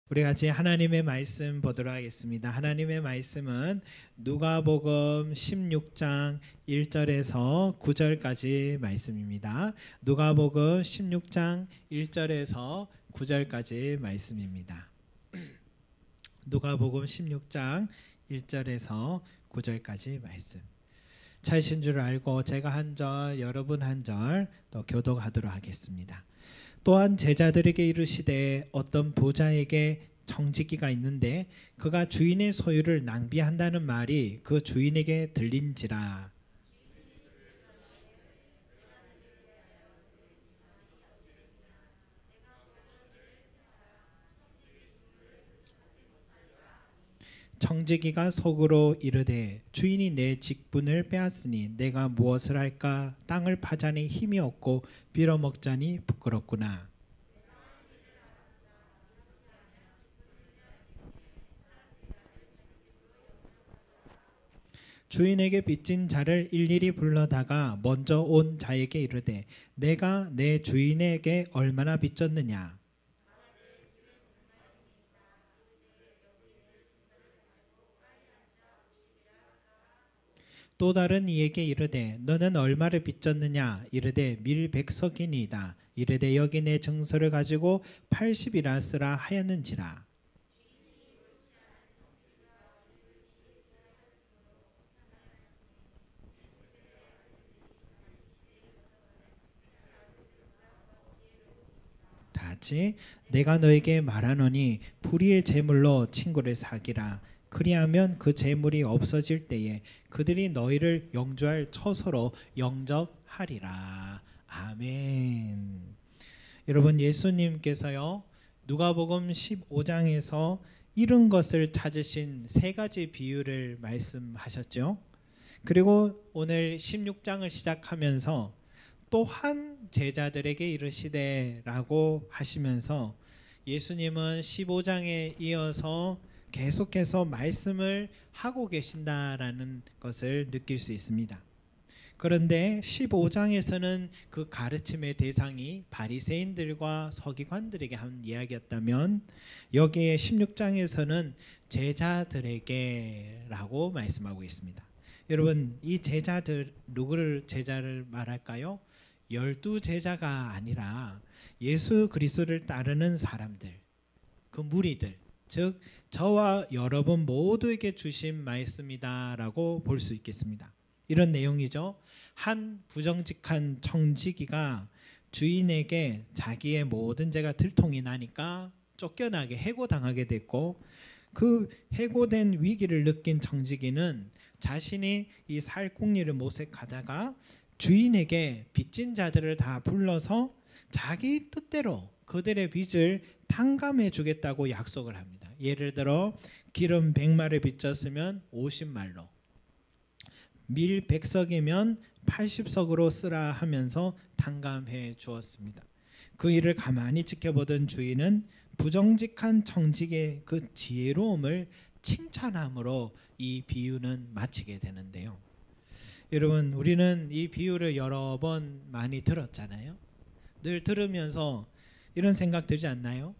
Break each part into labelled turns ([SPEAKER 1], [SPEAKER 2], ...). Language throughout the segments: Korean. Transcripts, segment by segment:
[SPEAKER 1] 우리 같이 하나님의 말씀 보도록 하겠습니다. 하나님의 말씀은 누가복음 16장 1절에서 9절까지 말씀입니다. 누가복음 16장 1절에서 9절까지 말씀입니다. 누가복음 16장 1절에서 9절까지 말씀. 차이신 줄 알고 제가 한 절, 여러분 한 절 또 교독하도록 하겠습니다. 또한 제자들에게 이르시되 어떤 부자에게 청지기가 있는데 그가 주인의 소유를 낭비한다는 말이 그 주인에게 들린지라. 청지기가 속으로 이르되 주인이 내 직분을 빼앗으니 내가 무엇을 할까? 땅을 파자니 힘이 없고 빌어먹자니 부끄럽구나. 주인에게 빚진 자를 일일이 불러다가 먼저 온 자에게 이르되 내가 내 주인에게 얼마나 빚졌느냐. 또 다른 이에게 이르되 너는 얼마를 빚졌느냐. 이르되 밀백석이니이다. 이르되 여기 내 증서를 가지고 80이라 쓰라 하였는지라. 다같이 내가 너에게 말하노니 불의의 제물로 친구를 사기라. 그리하면 그 제물이 없어질 때에 그들이 너희를 영주할 처소로 영접하리라. 아멘. 여러분, 예수님께서요 누가복음 15장에서 잃은 것을 찾으신 세 가지 비유를 말씀하셨죠. 그리고 오늘 16장을 시작하면서 또한 제자들에게 이르시되라고 하시면서 예수님은 15장에 이어서 계속해서 말씀을 하고 계신다라는 것을 느낄 수 있습니다. 그런데 15장에서는 그 가르침의 대상이 바리새인들과 서기관들에게 한 이야기였다면 여기에 16장에서는 제자들에게라고 말씀하고 있습니다. 여러분, 이 제자들 누구를 제자를 말할까요? 12제자가 아니라 예수 그리스도를 따르는 사람들, 그 무리들, 즉 저와 여러분 모두에게 주신 말씀이다라고 볼 수 있겠습니다. 이런 내용이죠. 한 부정직한 청지기가 주인에게 자기의 모든 죄가 들통이 나니까 쫓겨나게 해고당하게 됐고, 그 해고된 위기를 느낀 청지기는 자신이 이 살궁리를 모색하다가 주인에게 빚진 자들을 다 불러서 자기 뜻대로 그들의 빚을 탕감해 주겠다고 약속을 합니다. 예를 들어 기름 100마를 빚졌으면 50말로, 밀 100석이면 80석으로 쓰라 하면서 탕감해 주었습니다. 그 일을 가만히 지켜보던 주인은 부정직한 청지기의 그 지혜로움을 칭찬함으로 이 비유는 마치게 되는데요. 여러분, 우리는 이 비유를 여러 번 많이 들었잖아요. 늘 들으면서 이런 생각 들지 않나요?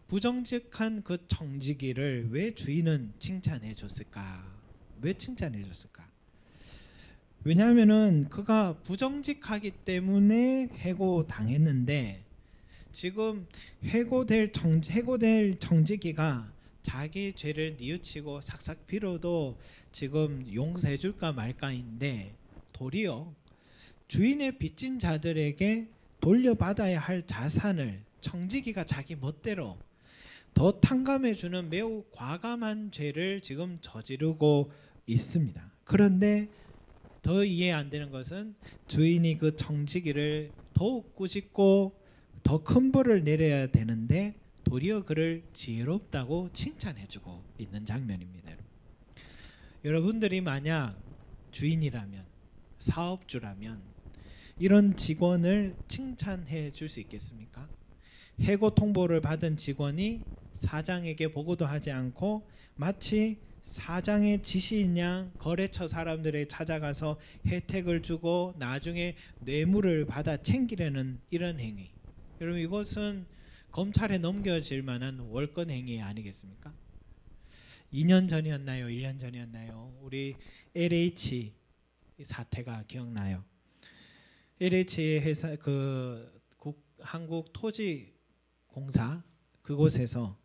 [SPEAKER 1] 부정직한 그 청지기를 왜 주인은 칭찬해 줬을까? 왜 칭찬해 줬을까? 왜냐하면은 그가 부정직하기 때문에 해고당했는데, 지금 해고될 청지기가 자기 죄를 뉘우치고 삭삭 빌어도 지금 용서해 줄까 말까인데, 도리어 주인의 빚진 자들에게 돌려받아야 할 자산을 청지기가 자기 멋대로 더 탕감해 주는 매우 과감한 죄를 지금 저지르고 있습니다. 그런데 더 이해 안 되는 것은 주인이 그 청지기를 더욱 꾸짖고 더 큰 벌을 내려야 되는데 도리어 그를 지혜롭다고 칭찬해주고 있는 장면입니다. 여러분들이 만약 주인이라면, 사업주라면 이런 직원을 칭찬해 줄 수 있겠습니까? 해고 통보를 받은 직원이 사장에게 보고도 하지 않고 마치 사장의 지시인 양 거래처 사람들에 찾아가서 혜택을 주고 나중에 뇌물을 받아 챙기려는 이런 행위, 여러분 이것은 검찰에 넘겨질 만한 월권 행위 아니겠습니까? 2년 전이었나요? 1년 전이었나요? 우리 LH 사태가 기억나요. LH 회사 한국토지공사 그곳에서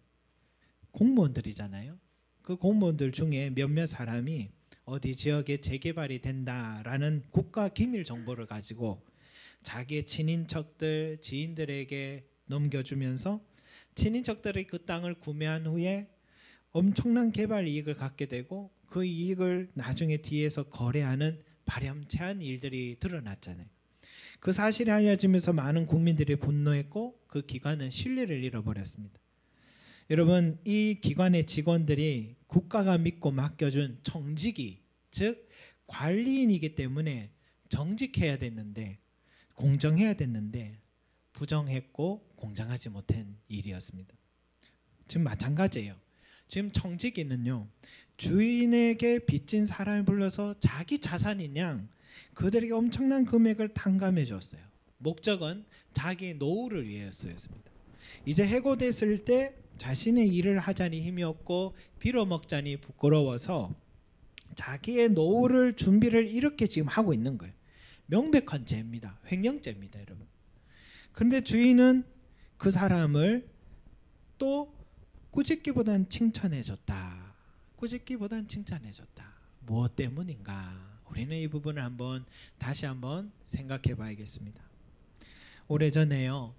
[SPEAKER 1] 공무원들이잖아요. 그 공무원들 중에 몇몇 사람이 어디 지역에 재개발이 된다라는 국가 기밀 정보를 가지고 자기의 친인척들, 지인들에게 넘겨주면서 친인척들이 그 땅을 구매한 후에 엄청난 개발 이익을 갖게 되고 그 이익을 나중에 뒤에서 거래하는 바람직한 일들이 드러났잖아요. 그 사실이 알려지면서 많은 국민들이 분노했고 그 기관은 신뢰를 잃어버렸습니다. 여러분, 이 기관의 직원들이 국가가 믿고 맡겨준 정직이, 즉 관리인이기 때문에 정직해야 됐는데, 공정해야 됐는데 부정했고 공정하지 못한 일이었습니다. 지금 마찬가지예요. 지금 청지기는요, 주인에게 빚진 사람을 불러서 자기 자산인 양 그들에게 엄청난 금액을 탕감해 줬어요. 목적은 자기 노후를 위해서였습니다. 이제 해고됐을 때 자신의 일을 하자니 힘이 없고 빌어먹자니 부끄러워서 자기의 노후를 준비를 이렇게 지금 하고 있는 거예요. 명백한 죄입니다. 횡령죄입니다, 여러분. 그런데 주인은 그 사람을 또 꾸짖기보단 칭찬해줬다. 꾸짖기보단 칭찬해줬다. 무엇 때문인가? 우리는 이 부분을 다시 한번 생각해 봐야겠습니다. 오래전에요,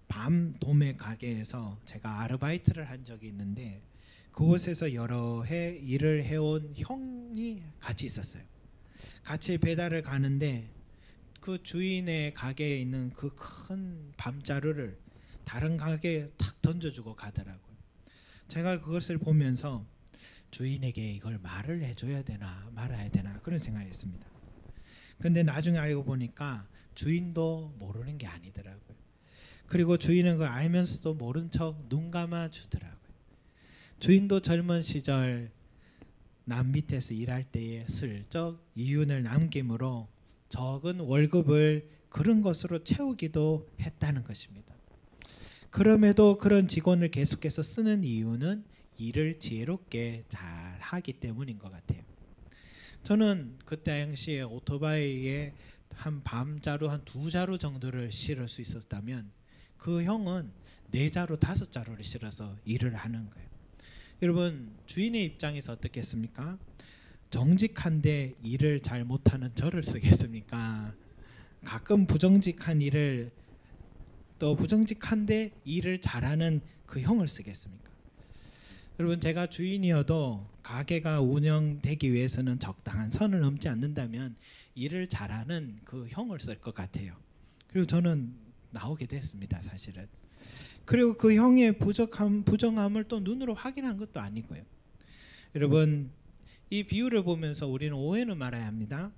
[SPEAKER 1] 밤 도매 가게에서 제가 아르바이트를 한 적이 있는데 그곳에서 여러 해 일을 해온 형이 같이 있었어요. 같이 배달을 가는데 그 주인의 가게에 있는 그 큰 밤자루를 다른 가게에 탁 던져주고 가더라고요. 제가 그것을 보면서 주인에게 이걸 말을 해줘야 되나 말아야 되나 그런 생각했습니다. 근데 나중에 알고 보니까 주인도 모르는 게 아니더라고요. 그리고 주인은 그걸 알면서도 모른 척 눈 감아 주더라고요. 주인도 젊은 시절 남 밑에서 일할 때에 슬쩍 이윤을 남김으로 적은 월급을 그런 것으로 채우기도 했다는 것입니다. 그럼에도 그런 직원을 계속해서 쓰는 이유는 일을 지혜롭게 잘 하기 때문인 것 같아요. 저는 그때 당시에 오토바이에 한 밤자루 한 2자루 정도를 실을 수 있었다면 그 형은 4자루 5자루를 실어서 일을 하는 거예요. 여러분, 주인의 입장에서 어떻겠습니까? 정직한데 일을 잘 못하는 저를 쓰겠습니까? 가끔 부정직한 일을, 또 부정직한데 일을 잘하는 그 형을 쓰겠습니까? 여러분, 제가 주인이어도 가게가 운영되기 위해서는 적당한 선을 넘지 않는다면 일을 잘하는 그 형을 쓸 것 같아요. 그리고 저는 나오게 됐습니다, 사실은. 그리고 그 형의 부정함을 또 눈으로 확인한 것도 아니고요. 여러분, 이 비유를 보면서 우리는 오해는 말아야 합니다.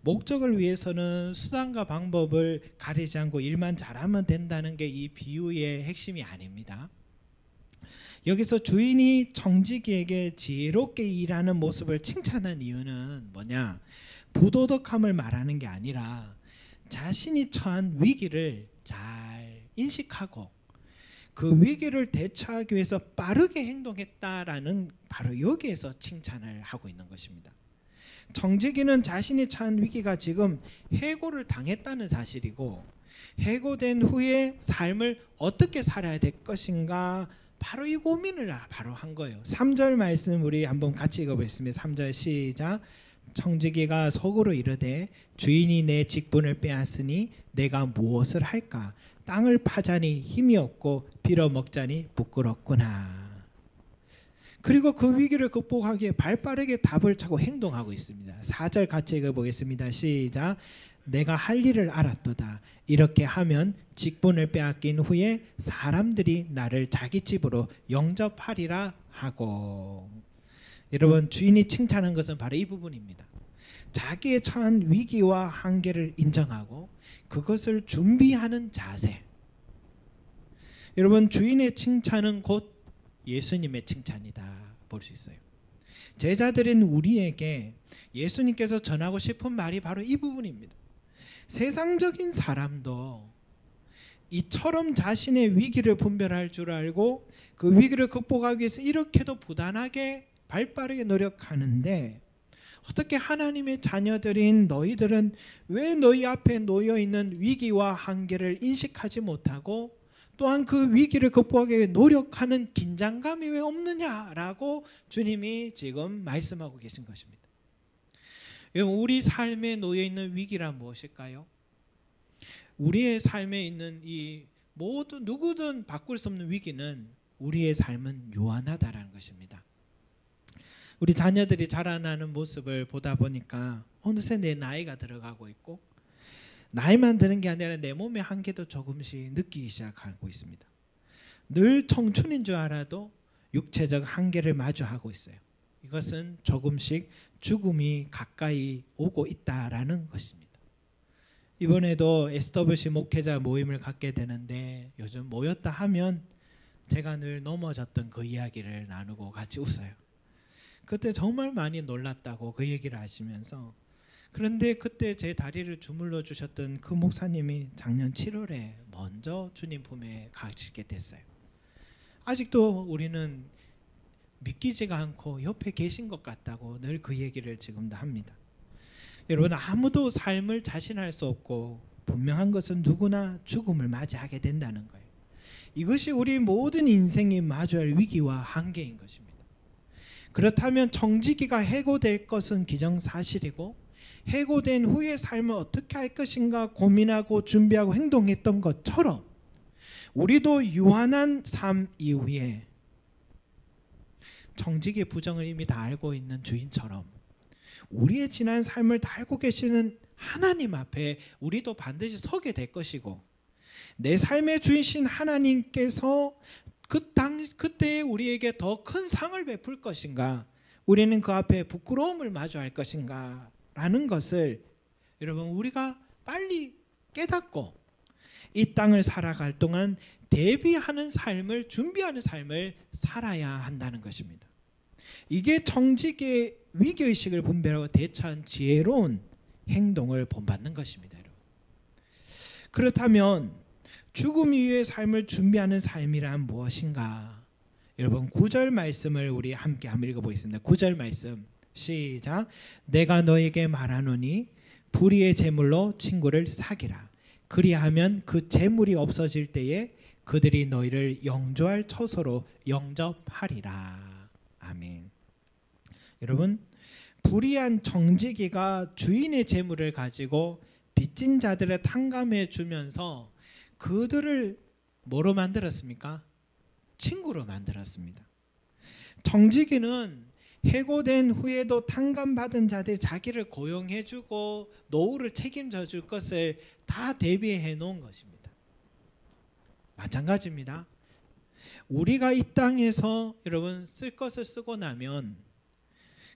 [SPEAKER 1] 목적을 위해서는 수단과 방법을 가리지 않고 일만 잘하면 된다는 게 이 비유의 핵심이 아닙니다. 여기서 주인이 정직이에게 지혜롭게 일하는 모습을 칭찬한 이유는 뭐냐? 부도덕함을 말하는 게 아니라 자신이 처한 위기를 잘 인식하고 그 위기를 대처하기 위해서 빠르게 행동했다라는, 바로 여기에서 칭찬을 하고 있는 것입니다. 정직이는 자신이 처한 위기가 지금 해고를 당했다는 사실이고, 해고된 후에 삶을 어떻게 살아야 될 것인가, 바로 이 고민을 바로 한 거예요. 3절 말씀 우리 한번 같이 읽어보겠습니다. 3절 시작. 청지기가 속으로 이르되 주인이 내 직분을 빼앗으니 내가 무엇을 할까? 땅을 파자니 힘이 없고 빌어먹자니 부끄럽구나. 그리고 그 위기를 극복하기에 발빠르게 답을 찾고 행동하고 있습니다. 4절 같이 읽어보겠습니다. 시작. 내가 할 일을 알았도다. 이렇게 하면 직분을 빼앗긴 후에 사람들이 나를 자기 집으로 영접하리라 하고. 여러분, 주인이 칭찬한 것은 바로 이 부분입니다. 자기의 처한 위기와 한계를 인정하고 그것을 준비하는 자세. 여러분, 주인의 칭찬은 곧 예수님의 칭찬이다 볼 수 있어요. 제자들인 우리에게 예수님께서 전하고 싶은 말이 바로 이 부분입니다. 세상적인 사람도 이처럼 자신의 위기를 분별할 줄 알고 그 위기를 극복하기 위해서 이렇게도 부단하게 발빠르게 노력하는데, 어떻게 하나님의 자녀들인 너희들은 왜 너희 앞에 놓여 있는 위기와 한계를 인식하지 못하고 또한 그 위기를 극복하기 위해 노력하는 긴장감이 왜 없느냐라고 주님이 지금 말씀하고 계신 것입니다. 여러분, 우리 삶에 놓여 있는 위기란 무엇일까요? 우리의 삶에 있는 이 모든 누구든 바꿀 수 없는 위기는 우리의 삶은 유한하다라는 것입니다. 우리 자녀들이 자라나는 모습을 보다 보니까 어느새 내 나이가 들어가고 있고, 나이만 드는 게 아니라 내 몸의 한계도 조금씩 느끼기 시작하고 있습니다. 늘 청춘인 줄 알아도 육체적 한계를 마주하고 있어요. 이것은 조금씩 죽음이 가까이 오고 있다라는 것입니다. 이번에도 SWC 목회자 모임을 갖게 되는데, 요즘 모였다 하면 제가 늘 넘어졌던 그 이야기를 나누고 같이 웃어요. 그때 정말 많이 놀랐다고 그 얘기를 하시면서, 그런데 그때 제 다리를 주물러 주셨던 그 목사님이 작년 7월에 먼저 주님 품에 가시게 됐어요. 아직도 우리는 믿기지가 않고 옆에 계신 것 같다고 늘 그 얘기를 지금도 합니다. 여러분, 아무도 삶을 자신할 수 없고 분명한 것은 누구나 죽음을 맞이하게 된다는 거예요. 이것이 우리 모든 인생이 마주할 위기와 한계인 것입니다. 그렇다면 정직이가 해고될 것은 기정사실이고, 해고된 후의 삶을 어떻게 할 것인가 고민하고 준비하고 행동했던 것처럼, 우리도 유한한 삶 이후에 정직의 부정을 이미 다 알고 있는 주인처럼 우리의 지난 삶을 다 알고 계시는 하나님 앞에 우리도 반드시 서게 될 것이고, 내 삶의 주이신 하나님께서 그때 우리에게 더 큰 상을 베풀 것인가, 우리는 그 앞에 부끄러움을 마주할 것인가 라는 것을 여러분, 우리가 빨리 깨닫고 이 땅을 살아갈 동안 대비하는 삶을, 준비하는 삶을 살아야 한다는 것입니다. 이게 정직의 위기의식을 분별하고 대처한 지혜로운 행동을 본받는 것입니다. 여러분. 그렇다면 죽음 이후의 삶을 준비하는 삶이란 무엇인가? 여러분, 9절 말씀을 우리 함께 한번 읽어보겠습니다. 9절 말씀 시작. 내가 너에게 말하노니 불의의 제물로 친구를 사귀라. 그리하면 그 제물이 없어질 때에 그들이 너희를 영조할 처소로 영접하리라. 아멘. 여러분, 불의한 정직이가 주인의 재물을 가지고 빚진 자들을 탕감해 주면서 그들을 뭐로 만들었습니까? 친구로 만들었습니다. 정직이는 해고된 후에도 탕감받은 자들 자기를 고용해 주고 노후를 책임져 줄 것을 다 대비해 놓은 것입니다. 마찬가지입니다. 우리가 이 땅에서 여러분 쓸 것을 쓰고 나면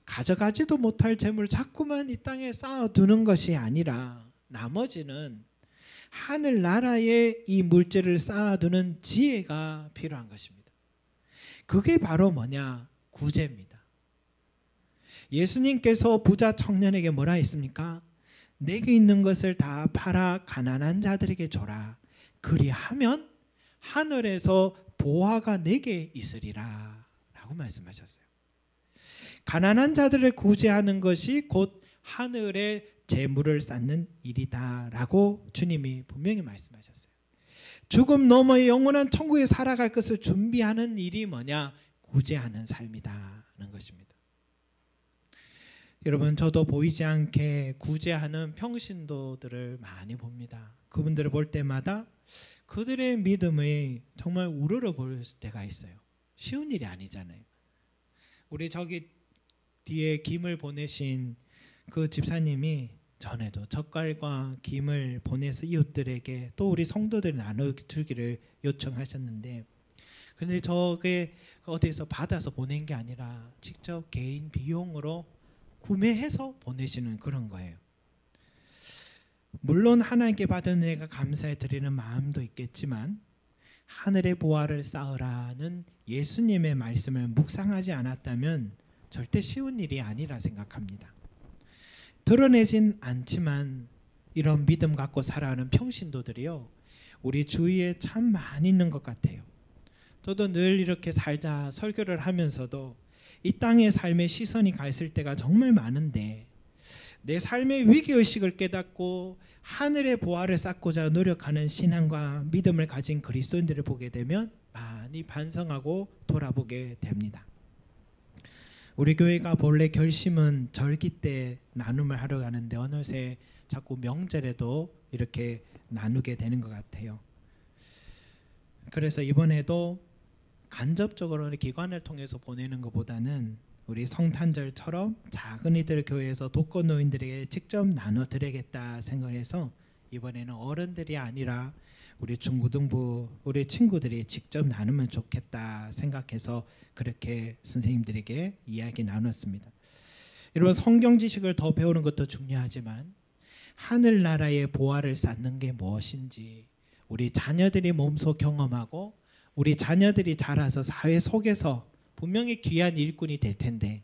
[SPEAKER 1] 가져가지도 못할 재물을 자꾸만 이 땅에 쌓아두는 것이 아니라 나머지는 하늘나라에 이 물질을 쌓아두는 지혜가 필요한 것입니다. 그게 바로 뭐냐? 구제입니다. 예수님께서 부자 청년에게 뭐라 했습니까? 내게 있는 것을 다 팔아 가난한 자들에게 줘라. 그리하면 하늘에서 보화가 내게 있으리라 라고 말씀하셨어요. 가난한 자들을 구제하는 것이 곧 하늘의 재물을 쌓는 일이다 라고 주님이 분명히 말씀하셨어요. 죽음 너머의 영원한 천국에 살아갈 것을 준비하는 일이 뭐냐? 구제하는 삶이다는 것입니다. 여러분, 저도 보이지 않게 구제하는 평신도들을 많이 봅니다. 그분들을 볼 때마다 그들의 믿음이 정말 우러러 보일 때가 있어요. 쉬운 일이 아니잖아요. 우리 저기 뒤에 김을 보내신 그 집사님이 전에도 젓갈과 김을 보내서 이웃들에게 또 우리 성도들이 나눠주기를 요청하셨는데, 그런데 저게 어디서 받아서 보낸 게 아니라 직접 개인 비용으로 구매해서 보내시는 그런 거예요. 물론 하나님께 받은 은혜가 감사해 드리는 마음도 있겠지만 하늘의 보화를 쌓으라는 예수님의 말씀을 묵상하지 않았다면 절대 쉬운 일이 아니라 생각합니다. 드러내진 않지만 이런 믿음 갖고 살아가는 평신도들이요, 우리 주위에 참 많이 있는 것 같아요. 저도 늘 이렇게 살자 설교를 하면서도 이 땅의 삶의 시선이 가 있을 때가 정말 많은데, 내 삶의 위기의식을 깨닫고 하늘의 보화를 쌓고자 노력하는 신앙과 믿음을 가진 그리스도인들을 보게 되면 많이 반성하고 돌아보게 됩니다. 우리 교회가 본래 결심은 절기 때 나눔을 하러 가는데 어느새 자꾸 명절에도 이렇게 나누게 되는 것 같아요. 그래서 이번에도 간접적으로 기관을 통해서 보내는 것보다는 우리 성탄절처럼 작은 이들 교회에서 독거노인들에게 직접 나눠드리겠다 생각해서 이번에는 어른들이 아니라 우리 중고등부 우리 친구들이 직접 나누면 좋겠다 생각해서 그렇게 선생님들에게 이야기 나눴습니다. 여러분, 성경 지식을 더 배우는 것도 중요하지만 하늘나라의 보화를 쌓는 게 무엇인지 우리 자녀들이 몸소 경험하고 우리 자녀들이 자라서 사회 속에서 분명히 귀한 일꾼이 될 텐데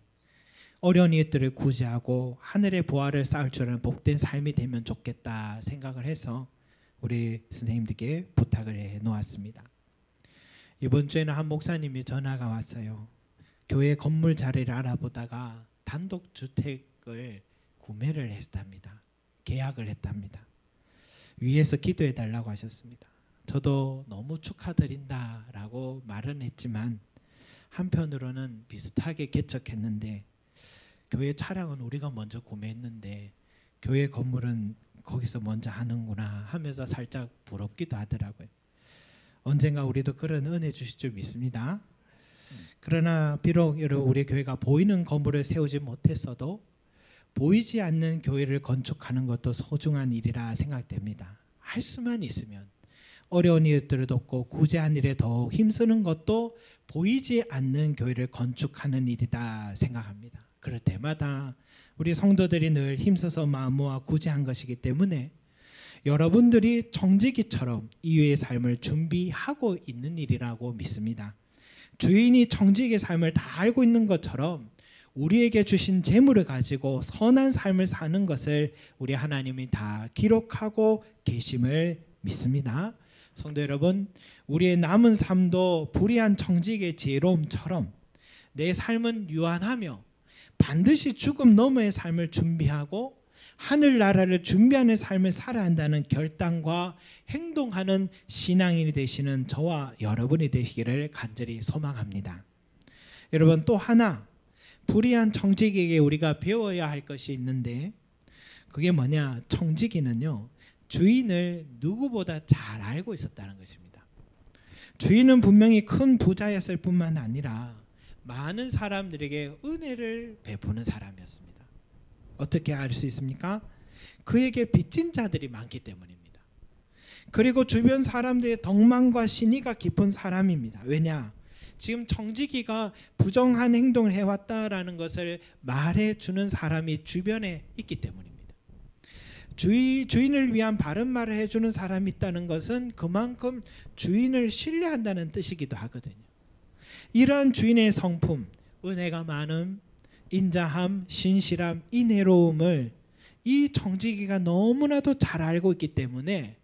[SPEAKER 1] 어려운 이웃들을 구제하고 하늘의 보화를 쌓을 줄 아는 복된 삶이 되면 좋겠다 생각을 해서 우리 선생님들께 부탁을 해 놓았습니다. 이번 주에는 한 목사님이 전화가 왔어요. 교회 건물 자리를 알아보다가 단독주택을 구매를 했답니다. 계약을 했답니다. 위에서 기도해 달라고 하셨습니다. 저도 너무 축하드린다라고 말은 했지만 한편으로는 비슷하게 개척했는데 교회 차량은 우리가 먼저 구매했는데 교회 건물은 거기서 먼저 하는구나 하면서 살짝 부럽기도 하더라고요. 언젠가 우리도 그런 은혜 주실 줄 믿습니다. 그러나 비록 우리 교회가 보이는 건물을 세우지 못했어도 보이지 않는 교회를 건축하는 것도 소중한 일이라 생각됩니다. 할 수만 있으면 어려운 이웃들을 돕고 구제한 일에 더욱 힘쓰는 것도 보이지 않는 교회를 건축하는 일이다 생각합니다. 그럴 때마다 우리 성도들이 늘 힘써서 마음 모아 구제한 것이기 때문에 여러분들이 청지기처럼 이외의 삶을 준비하고 있는 일이라고 믿습니다. 주인이 청지기의 삶을 다 알고 있는 것처럼 우리에게 주신 재물을 가지고 선한 삶을 사는 것을 우리 하나님이 다 기록하고 계심을 믿습니다. 성도 여러분, 우리의 남은 삶도 불의한 청지기의 지혜로움처럼 내 삶은 유한하며 반드시 죽음 너머의 삶을 준비하고 하늘나라를 준비하는 삶을 살아야 한다는 결단과 행동하는 신앙인이 되시는 저와 여러분이 되시기를 간절히 소망합니다. 여러분, 또 하나 불의한 청지기에게 우리가 배워야 할 것이 있는데 그게 뭐냐? 청지기는요, 주인을 누구보다 잘 알고 있었다는 것입니다. 주인은 분명히 큰 부자였을 뿐만 아니라 많은 사람들에게 은혜를 베푸는 사람이었습니다. 어떻게 알 수 있습니까? 그에게 빚진 자들이 많기 때문입니다. 그리고 주변 사람들의 덕망과 신의가 깊은 사람입니다. 왜냐? 지금 청지기가 부정한 행동을 해왔다라는 것을 말해주는 사람이 주변에 있기 때문입니다. 주인을 위한 바른 말을 해주는 사람이 있다는 것은 그만큼 주인을 신뢰한다는 뜻이기도 하거든요. 이러한 주인의 성품, 은혜가 많음, 인자함, 신실함, 인애로움을 이 청지기가 너무나도 잘 알고 있기 때문에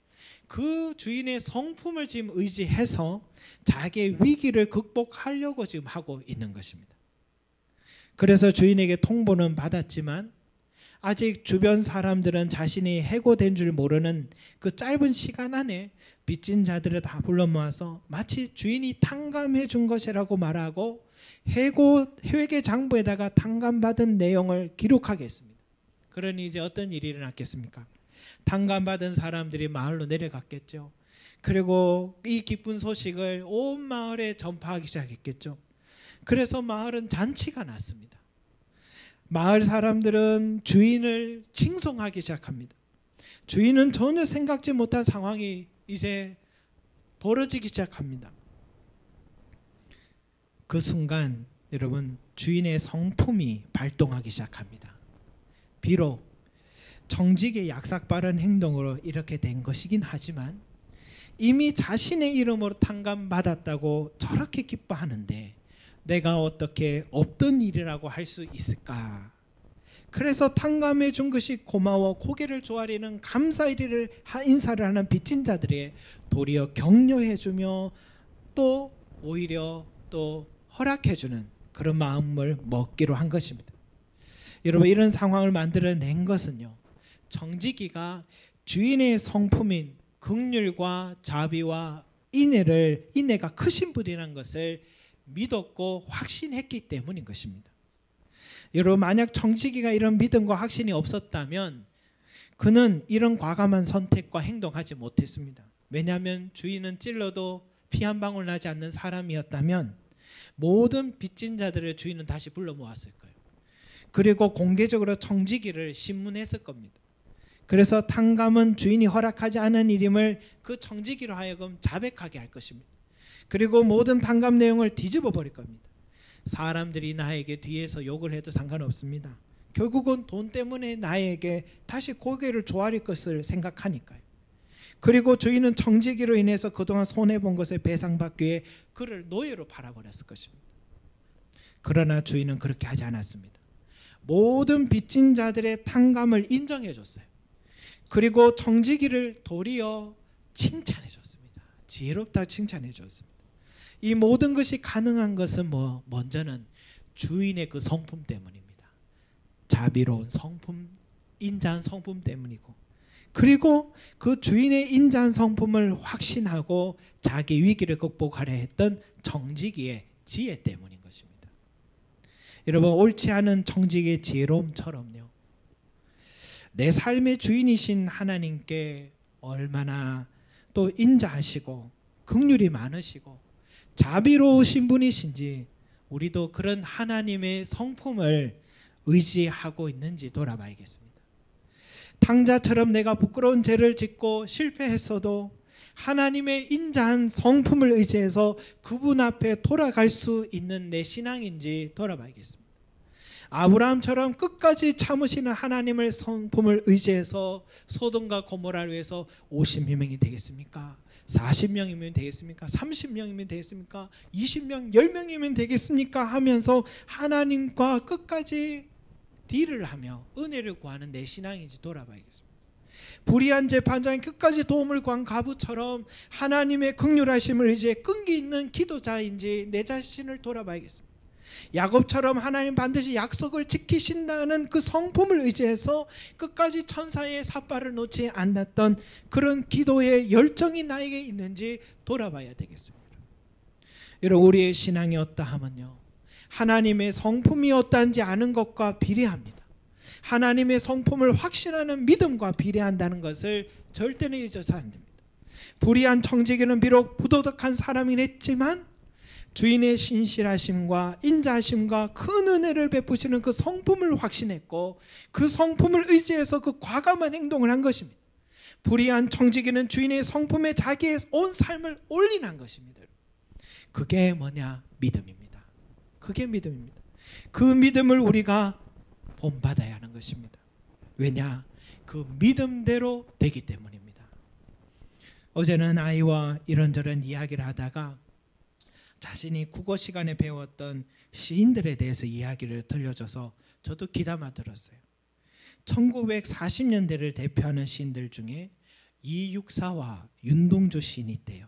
[SPEAKER 1] 그 주인의 성품을 지금 의지해서 자기의 위기를 극복하려고 지금 하고 있는 것입니다. 그래서 주인에게 통보는 받았지만 아직 주변 사람들은 자신이 해고된 줄 모르는 그 짧은 시간 안에 빚진 자들을 다 불러 모아서 마치 주인이 탕감해 준 것이라고 말하고 회계 장부에다가 탕감받은 내용을 기록하게 했습니다. 그러니 이제 어떤 일이 일어났겠습니까? 탕감받은 사람들이 마을로 내려갔겠죠. 그리고 이 기쁜 소식을 온 마을에 전파하기 시작했겠죠. 그래서 마을은 잔치가 났습니다. 마을 사람들은 주인을 칭송하기 시작합니다. 주인은 전혀 생각지 못한 상황이 이제 벌어지기 시작합니다. 그 순간 여러분, 주인의 성품이 발동하기 시작합니다. 비록 청지기의 약삭빠른 행동으로 이렇게 된 것이긴 하지만 이미 자신의 이름으로 탕감받았다고 저렇게 기뻐하는데 내가 어떻게 없던 일이라고 할 수 있을까? 그래서 탕감해 준 것이 고마워 고개를 조아리는 감사의 인사를 하는 빚진 자들이 도리어 격려해 주며 또 오히려 또 허락해 주는 그런 마음을 먹기로 한 것입니다. 여러분, 이런 상황을 만들어낸 것은요, 정직이가 주인의 성품인 긍휼과 자비와 인애가 크신 분이라는 것을 믿었고 확신했기 때문인 것입니다. 여러분, 만약 정직이가 이런 믿음과 확신이 없었다면 그는 이런 과감한 선택과 행동하지 못했습니다. 왜냐하면 주인은 찔러도 피 한 방울 나지 않는 사람이었다면 모든 빚진 자들의 주인은 다시 불러 모았을 거예요. 그리고 공개적으로 정직이를 신문했을 겁니다. 그래서 탕감은 주인이 허락하지 않은 일임을 그 정직이로 하여금 자백하게 할 것입니다. 그리고 모든 탕감 내용을 뒤집어 버릴 겁니다. 사람들이 나에게 뒤에서 욕을 해도 상관없습니다. 결국은 돈 때문에 나에게 다시 고개를 조아릴 것을 생각하니까요. 그리고 주인은 정직이로 인해서 그동안 손해본 것을 배상받기 위해 그를 노예로 팔아버렸을 것입니다. 그러나 주인은 그렇게 하지 않았습니다. 모든 빚진 자들의 탕감을 인정해 줬어요. 그리고 정직이를 도리어 칭찬해 줬습니다. 지혜롭다 칭찬해 줬습니다. 이 모든 것이 가능한 것은 먼저는 주인의 그 성품 때문입니다. 자비로운 성품, 인자한 성품 때문이고, 그리고 그 주인의 인자한 성품을 확신하고 자기 위기를 극복하려 했던 정직이의 지혜 때문인 것입니다. 여러분, 옳지 않은 정직의 지혜로움처럼요, 내 삶의 주인이신 하나님께 얼마나 또 인자하시고 긍휼이 많으시고 자비로우신 분이신지 우리도 그런 하나님의 성품을 의지하고 있는지 돌아봐야겠습니다. 탕자처럼 내가 부끄러운 죄를 짓고 실패했어도 하나님의 인자한 성품을 의지해서 그분 앞에 돌아갈 수 있는 내 신앙인지 돌아봐야겠습니다. 아브라함처럼 끝까지 참으시는 하나님의 성품을 의지해서 소돔과 고모라를 위해서 50명이 되겠습니까? 40명이면 되겠습니까? 30명이면 되겠습니까? 20명, 10명이면 되겠습니까? 하면서 하나님과 끝까지 딜을 하며 은혜를 구하는 내 신앙인지 돌아봐야겠습니다. 불의한 재판장이 끝까지 도움을 구한 가부처럼 하나님의 긍휼하심을 의지해 끈기 있는 기도자인지 내 자신을 돌아봐야겠습니다. 야곱처럼 하나님 반드시 약속을 지키신다는 그 성품을 의지해서 끝까지 천사의 삿발을 놓지 않았던 그런 기도의 열정이 나에게 있는지 돌아봐야 되겠습니다. 여러분, 우리의 신앙이 어떠하면요, 하나님의 성품이 어떠한지 아는 것과 비례합니다. 하나님의 성품을 확신하는 믿음과 비례한다는 것을 절대로 잊어서는 안 됩니다. 불의한 정직이는 비록 부도덕한 사람이긴 했지만 주인의 신실하심과 인자하심과 큰 은혜를 베푸시는 그 성품을 확신했고 그 성품을 의지해서 그 과감한 행동을 한 것입니다. 불의한 정직이는 주인의 성품에 자기의 온 삶을 올인한 것입니다. 그게 뭐냐? 믿음입니다. 그게 믿음입니다. 그 믿음을 우리가 본받아야 하는 것입니다. 왜냐? 그 믿음대로 되기 때문입니다. 어제는 아이와 이런저런 이야기를 하다가 자신이 국어 시간에 배웠던 시인들에 대해서 이야기를 들려줘서 저도 귀담아 들었어요. 1940년대를 대표하는 시인들 중에 이육사와 윤동주 시인이 있대요.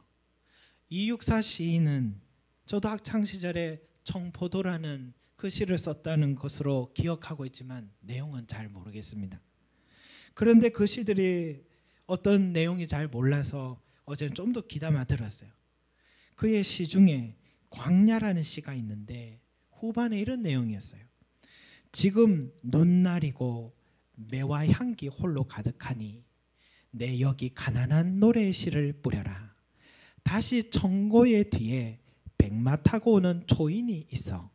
[SPEAKER 1] 이육사 시인은 저도 학창시절에 청포도라는 그 시를 썼다는 것으로 기억하고 있지만 내용은 잘 모르겠습니다. 그런데 그 시들이 어떤 내용이 잘 몰라서 어제는 좀 더 귀담아 들었어요. 그의 시 중에 광야라는 시가 있는데 후반에 이런 내용이었어요. 지금 눈날이고 매와 향기 홀로 가득하니 내 여기 가난한 노래의 시를 뿌려라. 다시 청고의 뒤에 백마 타고 오는 초인이 있어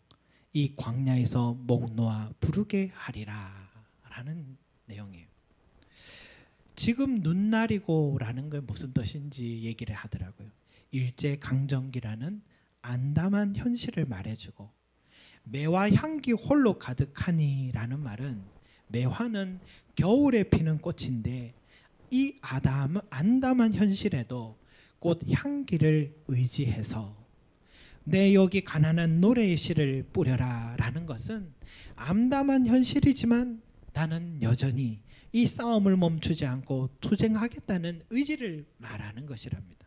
[SPEAKER 1] 이 광야에서 목 놓아 부르게 하리라 라는 내용이에요. 지금 눈날이고 라는 게 무슨 뜻인지 얘기를 하더라고요. 일제강점기라는 안담한 현실을 말해주고 매화 향기 홀로 가득하니 라는 말은 매화는 겨울에 피는 꽃인데 이 안담한 현실에도 꽃 향기를 의지해서 내 여기 가난한 노래의 시를 뿌려라 라는 것은 암담한 현실이지만 나는 여전히 이 싸움을 멈추지 않고 투쟁하겠다는 의지를 말하는 것이랍니다.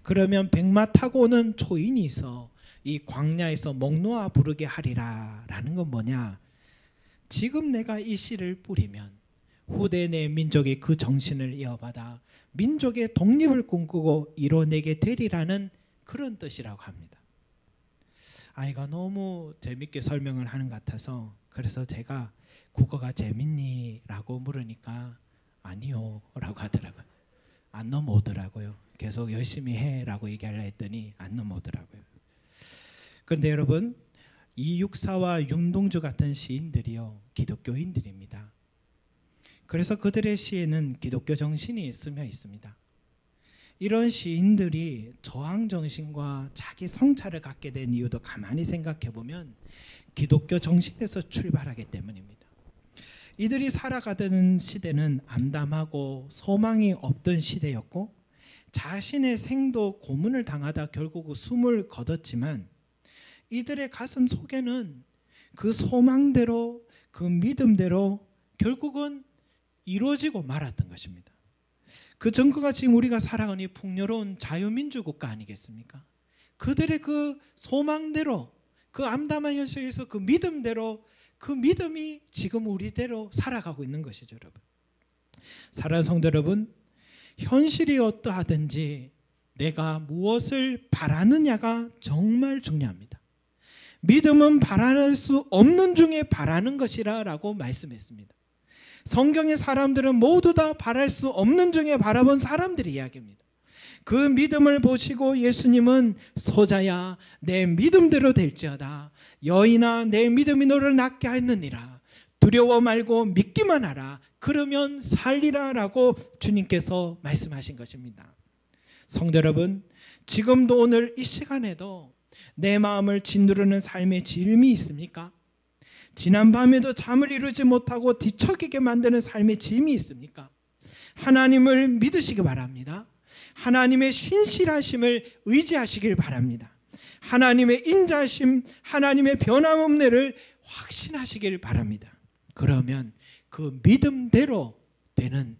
[SPEAKER 1] 그러면 백마 타고 오는 초인이 있어 이 광야에서 목 놓아 부르게 하리라 라는 건 뭐냐? 지금 내가 이 씨를 뿌리면 후대 내 민족이 그 정신을 이어받아 민족의 독립을 꿈꾸고 이뤄내게 되리라는 그런 뜻이라고 합니다. 아이가 너무 재밌게 설명을 하는 것 같아서 그래서 제가 국어가 재밌니? 라고 물으니까 아니요 라고 하더라고요. 안 넘어오더라고요. 계속 열심히 해 라고 얘기하려 했더니 안 넘어오더라고요. 그런데 여러분, 이육사와 윤동주 같은 시인들이요 기독교인들입니다. 그래서 그들의 시에는 기독교 정신이 스며 있습니다. 이런 시인들이 저항 정신과 자기 성찰을 갖게 된 이유도 가만히 생각해 보면 기독교 정신에서 출발하기 때문입니다. 이들이 살아가던 시대는 암담하고 소망이 없던 시대였고 자신의 생도 고문을 당하다 결국 숨을 거뒀지만 이들의 가슴 속에는 그 소망대로 그 믿음대로 결국은 이루어지고 말았던 것입니다. 그 전국가 지금 우리가 살아가는 이 풍요로운 자유민주 국가 아니겠습니까? 그들의 그 소망대로 그 암담한 현실에서 그 믿음대로 그 믿음이 지금 우리대로 살아가고 있는 것이죠. 여러분, 사랑하는 성도 여러분, 현실이 어떠하든지 내가 무엇을 바라느냐가 정말 중요합니다. 믿음은 바랄 수 없는 중에 바라는 것이라 라고 말씀했습니다. 성경의 사람들은 모두 다 바랄 수 없는 중에 바라본 사람들의 이야기입니다. 그 믿음을 보시고 예수님은 소자야 내 믿음대로 될지어다 여인아 내 믿음이 너를 낫게 하였느니라 두려워 말고 믿기만 하라 그러면 살리라 라고 주님께서 말씀하신 것입니다. 성도 여러분, 지금도 오늘 이 시간에도 내 마음을 짓누르는 삶의 짐이 있습니까? 지난 밤에도 잠을 이루지 못하고 뒤척이게 만드는 삶의 짐이 있습니까? 하나님을 믿으시기 바랍니다. 하나님의 신실하심을 의지하시길 바랍니다. 하나님의 인자하심, 하나님의 변함없네를 확신하시길 바랍니다. 그러면 그 믿음대로 되는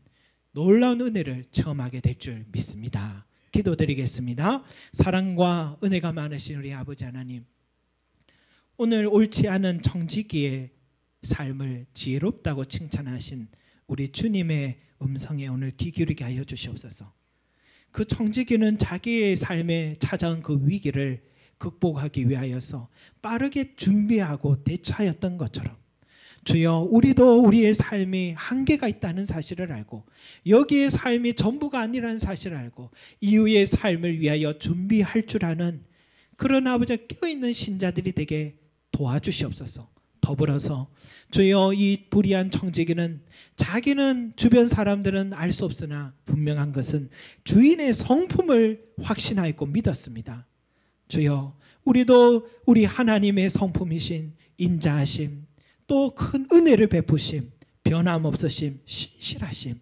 [SPEAKER 1] 놀라운 은혜를 체험하게 될 줄 믿습니다. 기도드리겠습니다. 사랑과 은혜가 많으신 우리 아버지 하나님, 오늘 옳지 않은 청지기의 삶을 지혜롭다고 칭찬하신 우리 주님의 음성에 오늘 귀 기울이게 하여 주시옵소서. 그 청지기는 자기의 삶에 찾아온 그 위기를 극복하기 위하여서 빠르게 준비하고 대처하였던 것처럼 주여 우리도 우리의 삶이 한계가 있다는 사실을 알고 여기의 삶이 전부가 아니라는 사실을 알고 이후의 삶을 위하여 준비할 줄 아는 그런 아버지 깨어있는 신자들이 되게 도와주시옵소서. 더불어서 주여 이 불의한 청지기는 자기는 주변 사람들은 알 수 없으나 분명한 것은 주인의 성품을 확신하였고 믿었습니다. 주여 우리도 우리 하나님의 성품이신 인자하심 또 큰 은혜를 베푸심 변함없으심 신실하심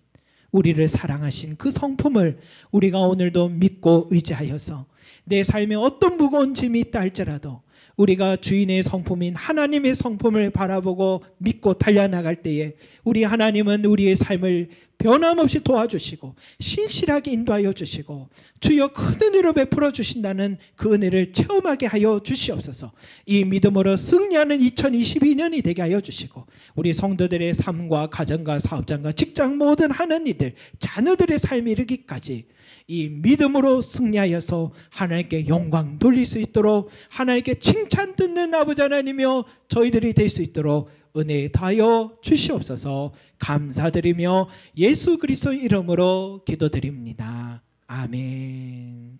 [SPEAKER 1] 우리를 사랑하신 그 성품을 우리가 오늘도 믿고 의지하여서 내 삶에 어떤 무거운 짐이 있다 할지라도 우리가 주인의 성품인 하나님의 성품을 바라보고 믿고 달려나갈 때에 우리 하나님은 우리의 삶을 변함없이 도와주시고 신실하게 인도하여 주시고 주여 큰 은혜로 베풀어 주신다는 그 은혜를 체험하게 하여 주시옵소서. 이 믿음으로 승리하는 2022년이 되게 하여 주시고 우리 성도들의 삶과 가정과 사업장과 직장 모든 하는 이들 자녀들의 삶에 이르기까지 이 믿음으로 승리하여서 하나님께 영광 돌릴 수 있도록 하나님께 칭찬 듣는 아버지 하나님이며 저희들이 될 수 있도록 은혜 다하여 주시옵소서. 감사드리며 예수 그리스도 이름으로 기도드립니다. 아멘.